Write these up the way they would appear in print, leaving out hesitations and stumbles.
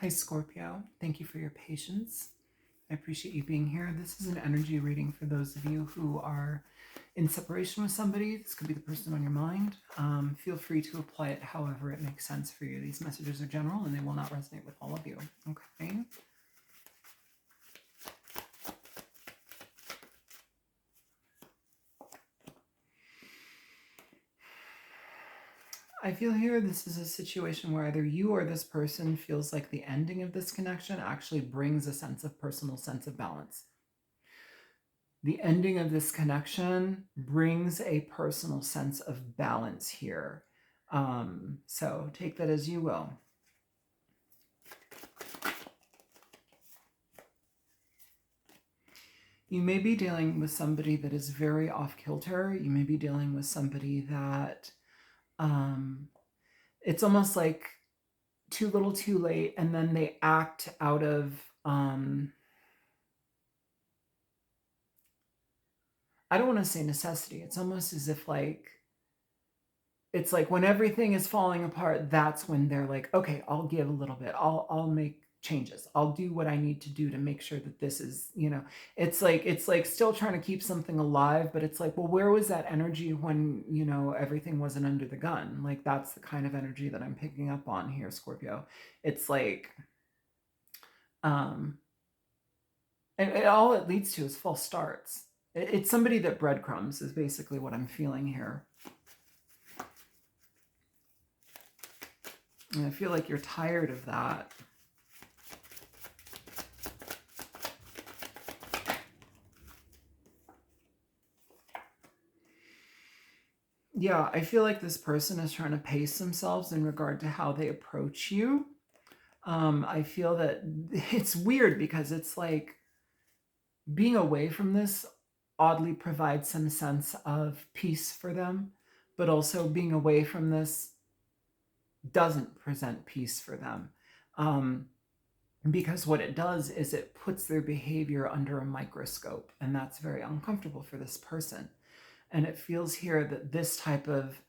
Hi, Scorpio. Thank you for your patience. I appreciate you being here. This is an energy reading for those of you who are in separation with somebody. This could be the person on your mind. Feel free to apply it however it makes sense for you. These messages are general and they will not resonate with all of you. Okay. I feel here this is a situation where either you or this person feels like the ending of this connection actually brings a personal sense of balance. The ending of this connection brings a personal sense of balance here. So take that as you will. You may be dealing with somebody that is very off kilter. You may be dealing with somebody that it's almost like too little too late, and then they act out of I don't want to say necessity. It's almost as if it's like when everything is falling apart, that's when they're like, okay, I'll give a little bit. I'll make changes. I'll do what I need to do to make sure that this is, it's like still trying to keep something alive, but it's like, well, where was that energy when, everything wasn't under the gun? Like that's the kind of energy that I'm picking up on here, Scorpio. It's like and all it leads to is false starts. It's somebody that breadcrumbs is basically what I'm feeling here. And I feel like you're tired of that. Yeah, I feel like this person is trying to pace themselves in regard to how they approach you. I feel that it's weird because it's like being away from this oddly provides some sense of peace for them, but also being away from this doesn't present peace for them. Because what it does is it puts their behavior under a microscope, and that's very uncomfortable for this person. And it feels here that this type of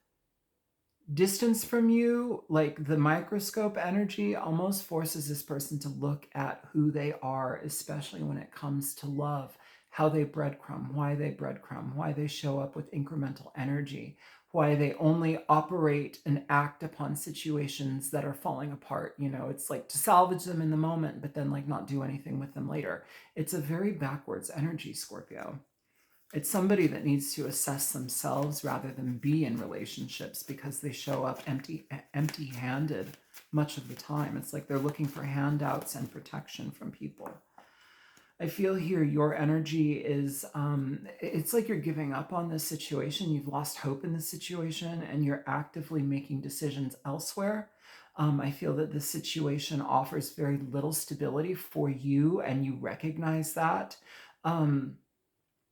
distance from you, like the microscope energy, almost forces this person to look at who they are, especially when it comes to love, how they breadcrumb, why they show up with incremental energy, why they only operate and act upon situations that are falling apart. It's like to salvage them in the moment, but then like not do anything with them later. It's a very backwards energy, Scorpio. It's somebody that needs to assess themselves rather than be in relationships because they show up empty-handed much of the time. It's like they're looking for handouts and protection from people. I feel here your energy is, it's like you're giving up on this situation. You've lost hope in this situation and you're actively making decisions elsewhere. I feel that this situation offers very little stability for you and you recognize that.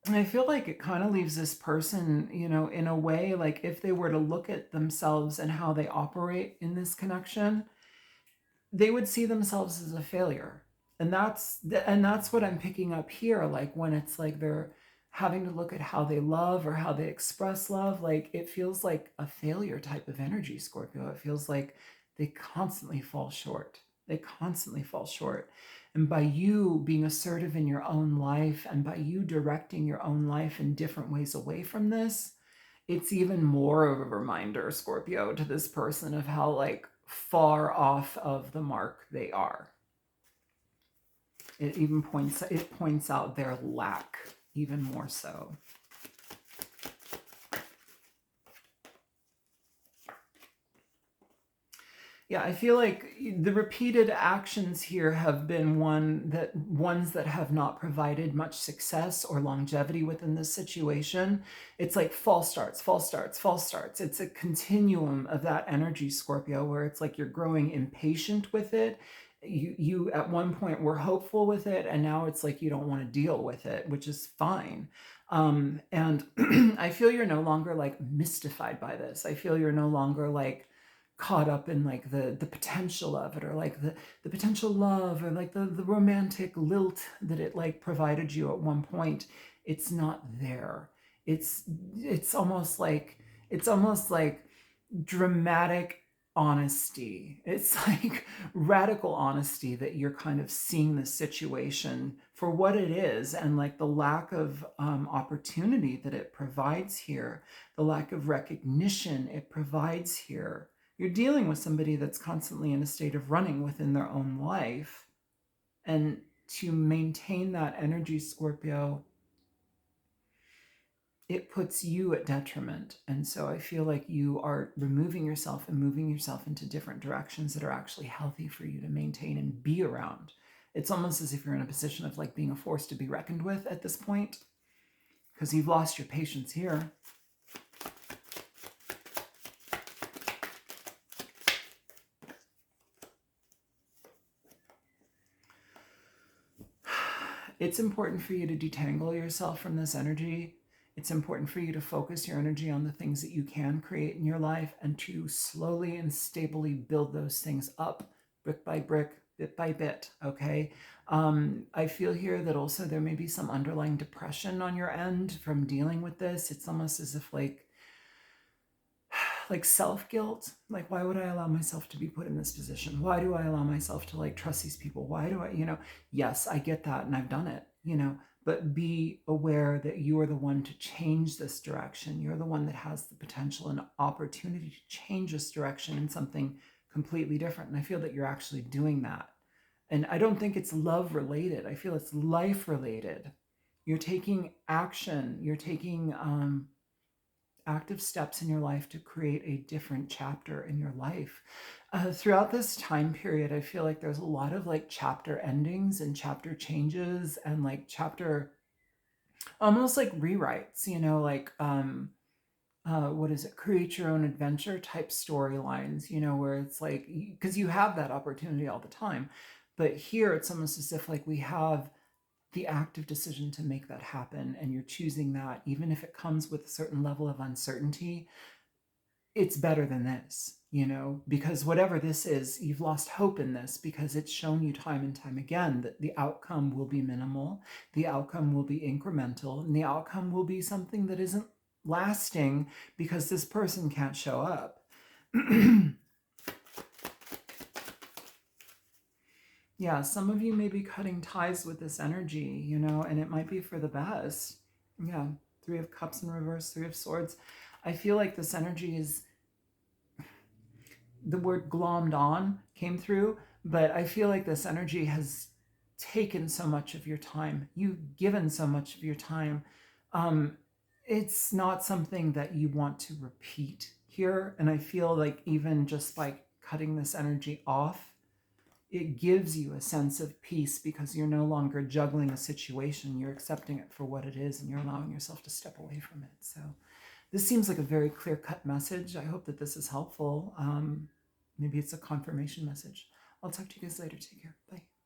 I feel like it kind of leaves this person, in a way, like if they were to look at themselves and how they operate in this connection, they would see themselves as a failure. And that's what I'm picking up here. Like when it's like they're having to look at how they love or how they express love, like it feels like a failure type of energy, Scorpio. It feels like they constantly fall short. They constantly fall short. And by you being assertive in your own life and by you directing your own life in different ways away from this, it's even more of a reminder, Scorpio, to this person of how like far off of the mark they are. It points out their lack even more so. Yeah, I feel like the repeated actions here have been ones that have not provided much success or longevity within this situation. It's like false starts, false starts, false starts. It's a continuum of that energy, Scorpio, where it's like you're growing impatient with it. You at one point were hopeful with it, and now it's like you don't want to deal with it, which is fine. And I feel you're no longer like mystified by this. I feel you're no longer like caught up in like the potential of it, or like the potential love, or like the romantic lilt that it like provided you at one point. It's not there. It's almost like dramatic honesty. It's like radical honesty that you're kind of seeing the situation for what it is, and like the lack of opportunity that it provides here, the lack of recognition it provides here. You're dealing with somebody that's constantly in a state of running within their own life. And to maintain that energy, Scorpio, it puts you at detriment. And so I feel like you are removing yourself and moving yourself into different directions that are actually healthy for you to maintain and be around. It's almost as if you're in a position of like being a force to be reckoned with at this point, because you've lost your patience here. It's important for you to detangle yourself from this energy. It's important for you to focus your energy on the things that you can create in your life and to slowly and stably build those things up brick by brick, bit by bit, okay? I feel here that also there may be some underlying depression on your end from dealing with this. It's almost as if like self-guilt, like why would I allow myself to be put in this position? Why do I allow myself to like trust these people? Why do I, yes, I get that and I've done it, but be aware that you are the one to change this direction. You're the one that has the potential and opportunity to change this direction in something completely different. And I feel that you're actually doing that. And I don't think it's love related. I feel it's life related. You're taking action. You're taking active steps in your life to create a different chapter in your life. Throughout this time period, I feel like there's a lot of like chapter endings and chapter changes and like chapter, almost like rewrites, like what is it, create your own adventure type storylines, where it's like, because you have that opportunity all the time, but here it's almost as if like we have the active decision to make that happen, and you're choosing that, even if it comes with a certain level of uncertainty. It's better than this, because whatever this is, you've lost hope in this because it's shown you time and time again that the outcome will be minimal, the outcome will be incremental, and the outcome will be something that isn't lasting because this person can't show up. Yeah, some of you may be cutting ties with this energy, and it might be for the best. Yeah, 3 of Cups in reverse, 3 of Swords. I feel like this energy is, the word glommed on came through, but I feel like this energy has taken so much of your time. You've given so much of your time. It's not something that you want to repeat here. And I feel like even just by cutting this energy off, it gives you a sense of peace because you're no longer juggling a situation. You're accepting it for what it is, and you're allowing yourself to step away from it. So this seems like a very clear-cut message. I hope that this is helpful. Maybe it's a confirmation message. I'll talk to you guys later. Take care. Bye.